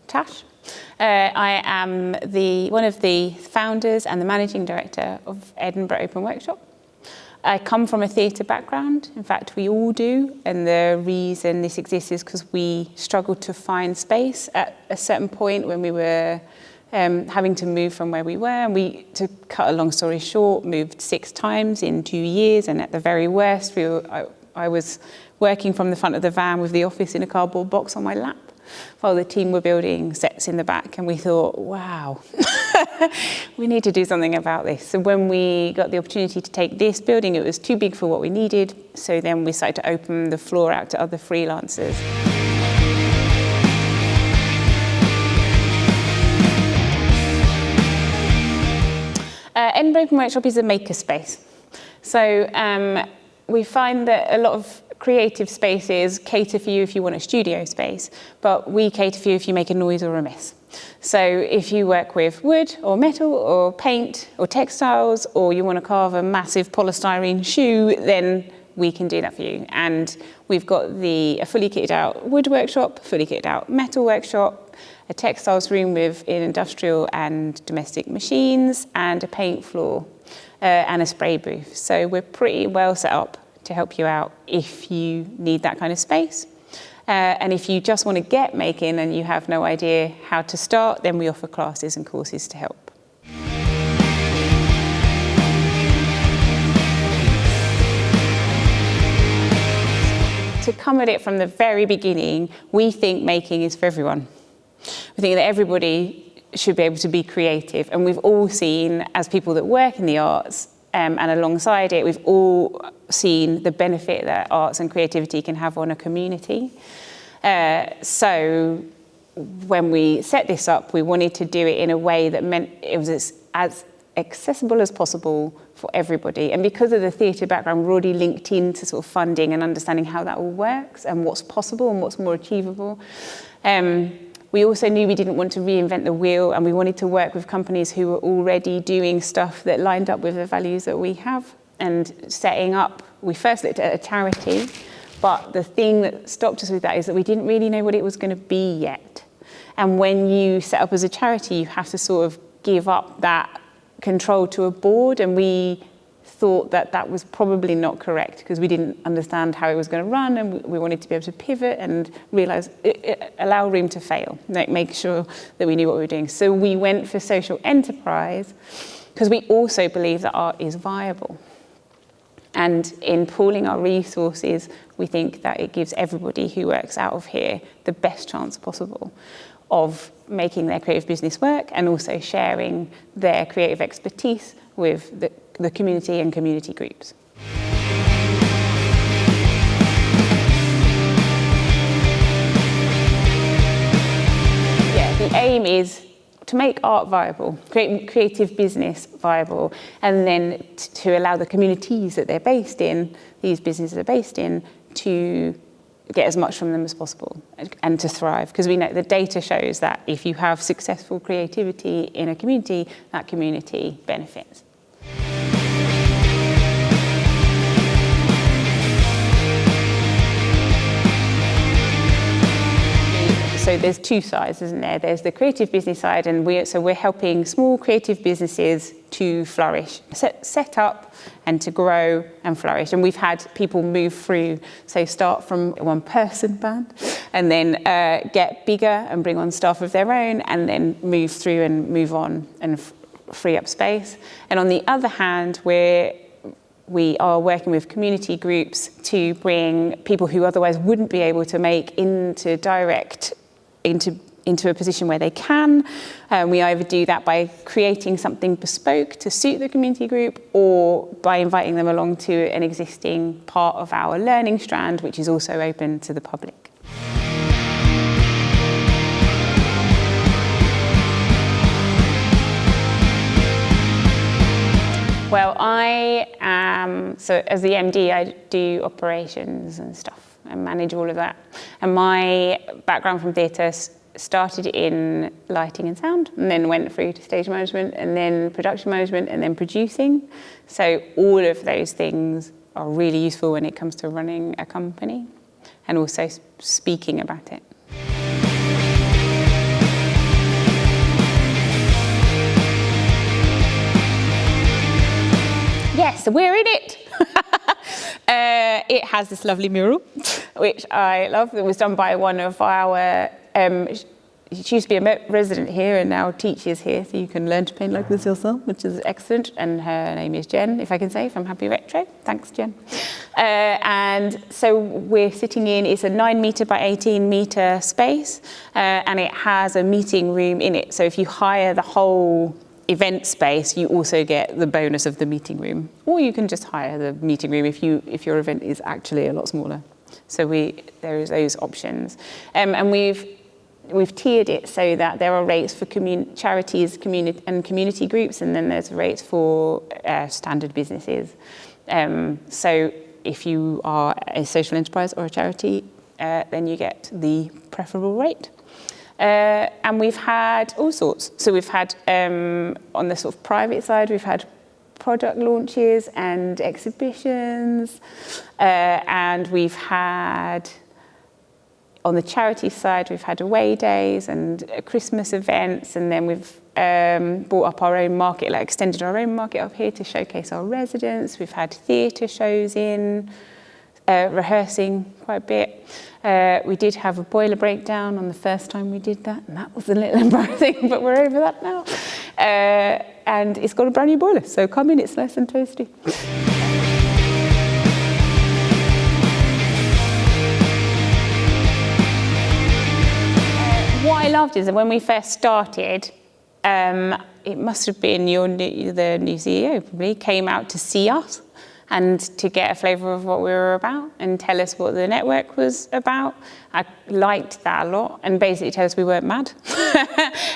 Tash. I am one of the founders and the managing director of Edinburgh Open Workshop. I come from a theatre background. In fact, we all do. And the reason this exists is because we struggled to find space at a certain point when we were having to move from where we were. And we, to cut a long story short, moved 6 times in 2 years. And at the very worst, I was working from the front of the van with the office in a cardboard box on my lap, while the team were building sets in the back. And we thought, wow, we need to do something about this. So when we got the opportunity to take this building, it was too big for what we needed. So then we started to open the floor out to other freelancers. Edinburgh Open Workshop is a makerspace. So we find that a lot of creative spaces cater for you if you want a studio space, but we cater for you if you make a noise or a mess. So if you work with wood or metal or paint or textiles, or you want to carve a massive polystyrene shoe, then we can do that for you. And we've got a fully kitted out wood workshop, fully kitted out metal workshop, a textiles room with industrial and domestic machines, and a paint floor and a spray booth. So we're pretty well set up to help you out if you need that kind of space. And if you just want to get making and you have no idea how to start, then we offer classes and courses to help. To come at it from the very beginning, we think making is for everyone. We think that everybody should be able to be creative, and we've all seen, as people that work in the arts, and alongside it, we've all seen the benefit that arts and creativity can have on a community. So when we set this up, we wanted to do it in a way that meant it was as accessible as possible for everybody. And because of the theatre background, we're already linked into sort of funding and understanding how that all works and what's possible and what's more achievable. We also knew we didn't want to reinvent the wheel, and we wanted to work with companies who were already doing stuff that lined up with the values that we have. And setting up, we first looked at a charity, but the thing that stopped us with that is that we didn't really know what it was going to be yet. And when you set up as a charity, you have to sort of give up that control to a board, and we thought that that was probably not correct because we didn't understand how it was going to run, and we wanted to be able to pivot and realize, allow room to fail, make sure that we knew what we were doing. So we went for social enterprise because we also believe that art is viable. And in pooling our resources, we think that it gives everybody who works out of here the best chance possible of making their creative business work and also sharing their creative expertise with the community and community groups. Yeah, the aim is to make art viable, creative business viable, and then to allow the communities that they're based in, these businesses are based in, to get as much from them as possible and to thrive. Because we know the data shows that if you have successful creativity in a community, that community benefits. So there's 2 sides, isn't there? There's the creative business side, and we're helping small creative businesses to flourish, set up and to grow and flourish. And we've had people move through, so start from a 1-person band and then get bigger and bring on staff of their own, and then move through and move on and free up space. And on the other hand, we are working with community groups to bring people who otherwise wouldn't be able to make into a position where they can. We either do that by creating something bespoke to suit the community group, or by inviting them along to an existing part of our learning strand, which is also open to the public. Well, so as the MD, I do operations and stuff and manage all of that. And my background from theatre started in lighting and sound, and then went through to stage management, and then production management, and then producing. So all of those things are really useful when it comes to running a company and also speaking about it. so we're in it. It has this lovely mural, which I love. It was done by one of our, she used to be a resident here and now teaches here, so you can learn to paint like this yourself, which is excellent. And her name is Jen, if I can say, from Happy Retro. Thanks, Jen. And so we're sitting in, it's a 9 metre by 18 metre space, and it has a meeting room in it. So if you hire the whole event space, you also get the bonus of the meeting room. Or you can just hire the meeting room if your event is actually a lot smaller. So there is those options. And we've tiered it so that there are rates for charities, and community groups, and then there's rates for standard businesses. So if you are a social enterprise or a charity, then you get the preferable rate. And we've had all sorts. So we've had, on the sort of private side, we've had product launches and exhibitions, and we've had, on the charity side, we've had away days and Christmas events, and then we've brought up our own market, like extended our own market up here to showcase our residents. We've had theatre shows in, rehearsing quite a bit. We did have a boiler breakdown on the first time we did that, and that was a little embarrassing, but we're over that now. And it's got a brand new boiler, so come in, it's nice and toasty. What I loved is that when we first started, it must have been the new CEO probably came out to see us and to get a flavour of what we were about and tell us what the network was about. I liked that a lot, and basically tell us we weren't mad.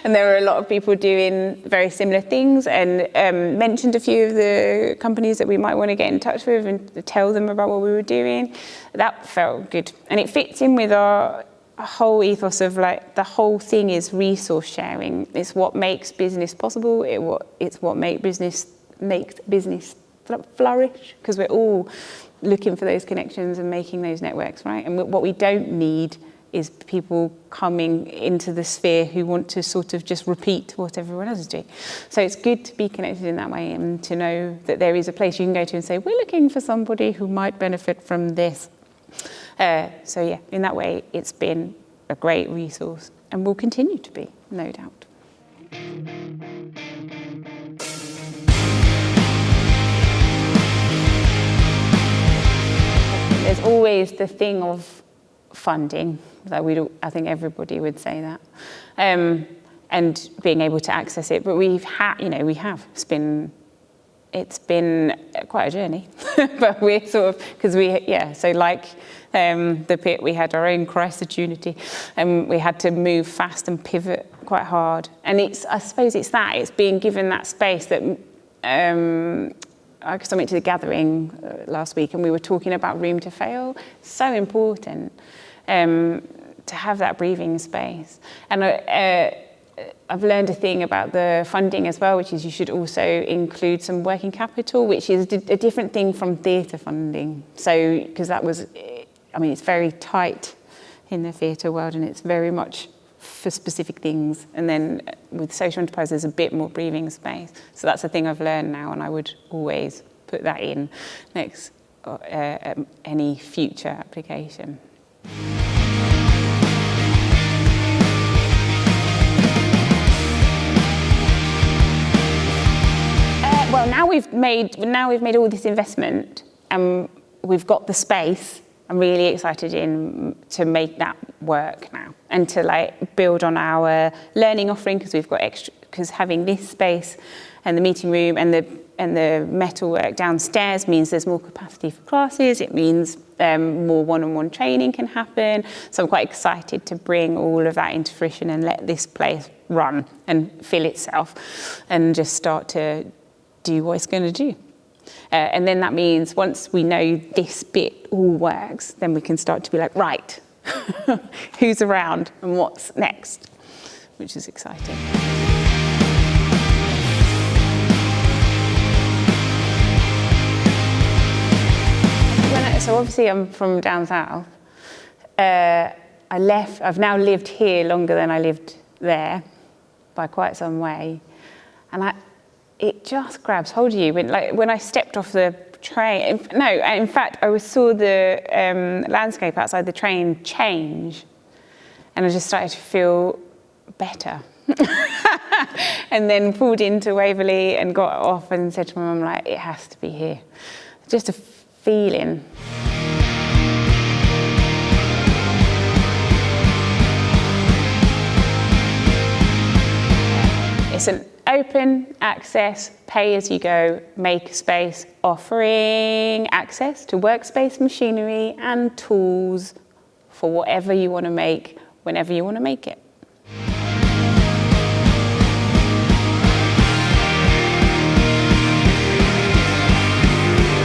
And there were a lot of people doing very similar things, and mentioned a few of the companies that we might want to get in touch with and tell them about what we were doing. That felt good. And it fits in with our whole ethos of like, the whole thing is resource sharing. It's what makes business possible. It's what makes business flourish, because we're all looking for those connections and making those networks, right? And what we don't need is people coming into the sphere who want to sort of just repeat what everyone else is doing. So it's good to be connected in that way and to know that there is a place you can go to and say, we're looking for somebody who might benefit from this. So yeah, in that way, it's been a great resource and will continue to be, no doubt. There's always the thing of funding, that I think everybody would say that, and being able to access it. But it's been quite a journey, but we're sort of, so like the pit, we had our own crisis-unity, and we had to move fast and pivot quite hard. And I suppose it's being given that space that, I went to the gathering last week, and we were talking about room to fail. So important to have that breathing space. And I've learned a thing about the funding as well, which is you should also include some working capital, which is a different thing from theatre funding. So, because it's very tight in the theatre world, and it's very much for specific things. And then with social enterprise, there's a bit more breathing space. So that's a thing I've learned now, and I would always put that in next any future application. Well, now we've made all this investment, and we've got the space. I'm really excited to make that work now, and to build on our learning offering, because having this space and the meeting room and the metalwork downstairs means there's more capacity for classes. It means more one-on-one training can happen. So I'm quite excited to bring all of that into fruition and let this place run and fill itself, and just start to do what it's going to do. And then that means once we know this bit all works, then we can start to be like, right, who's around and what's next, which is exciting. So obviously I'm from down south. I've now lived here longer than I lived there by quite some way. And it just grabs hold of you. When I stepped off the train, in fact, I saw the landscape outside the train change, and I just started to feel better. And then pulled into Waverley and got off and said to my mum, like, it has to be here. Just a feeling. It's an open access, pay-as-you-go makerspace offering access to workspace machinery and tools for whatever you want to make, whenever you want to make it.